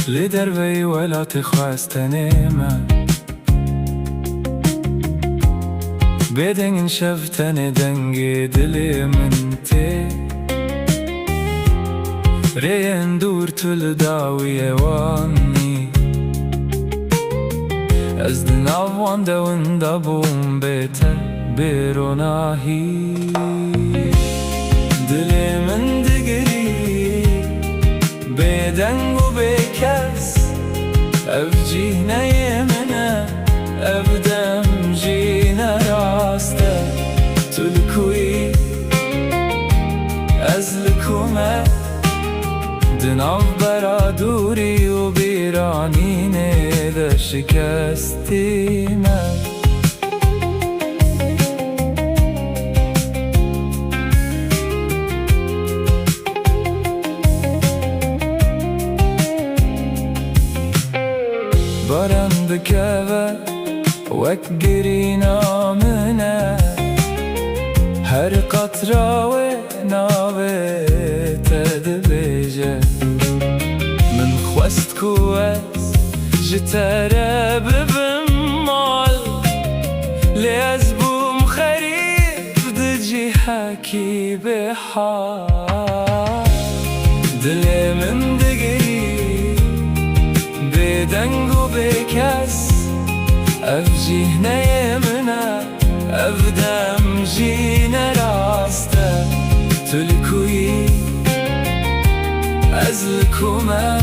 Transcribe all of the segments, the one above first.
لدربي ولا تخواستنيما بدن شفتني دنجي دلي منتي رين دور تلداوي واني از دناوان دون دابون بيتا بيروناهي دلي من دقري بدن وبكاس أفجينا يمنا أبدم جينا راستا تلكوي أزلكوما دناف برادوري وبيرانيني ذا شكستيما برم بكذا وكجرينا منا هر قطرة وناوي تدبيجة من خوست كواس جتارة ببمال ليزبوم خريف دجي حكي بحال دلي من دقري بدنگو بكاس أفجينا يمنا أفدم جينا راستا تلكوي أزلكوما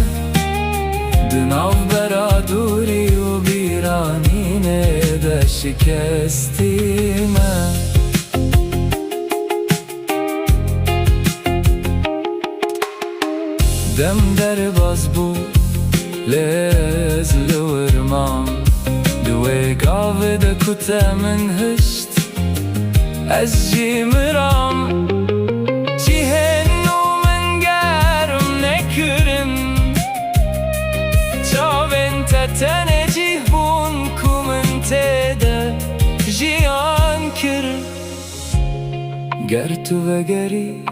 دناف برادوري وبيرانيني دا شكستيما دم در بازبو لازل ورمان دوي قاوي دا كتا من هشت أزجي مرام جي هنو من قارم نكرم جاو انت تنجي هونكو من تيدا جي انكر قرتو وقري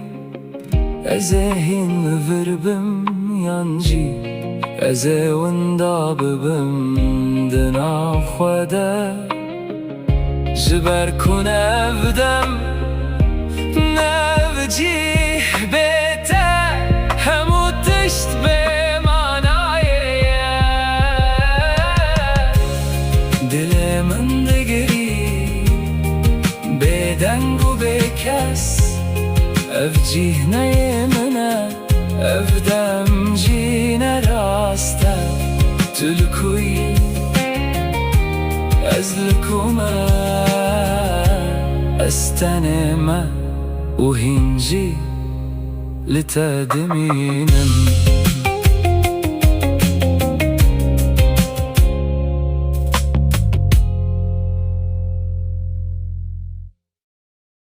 أزاهين فربم ينجي أزا وندا ببم دنا خدا جبر كون أفدم نفجي بيتا همو تشت بمعناي دل من دقري بدنگو بكاس أفجينا يمنا أفدم جينا راستا تلكوي أزلكوما أستنما وهنجي لتدمينم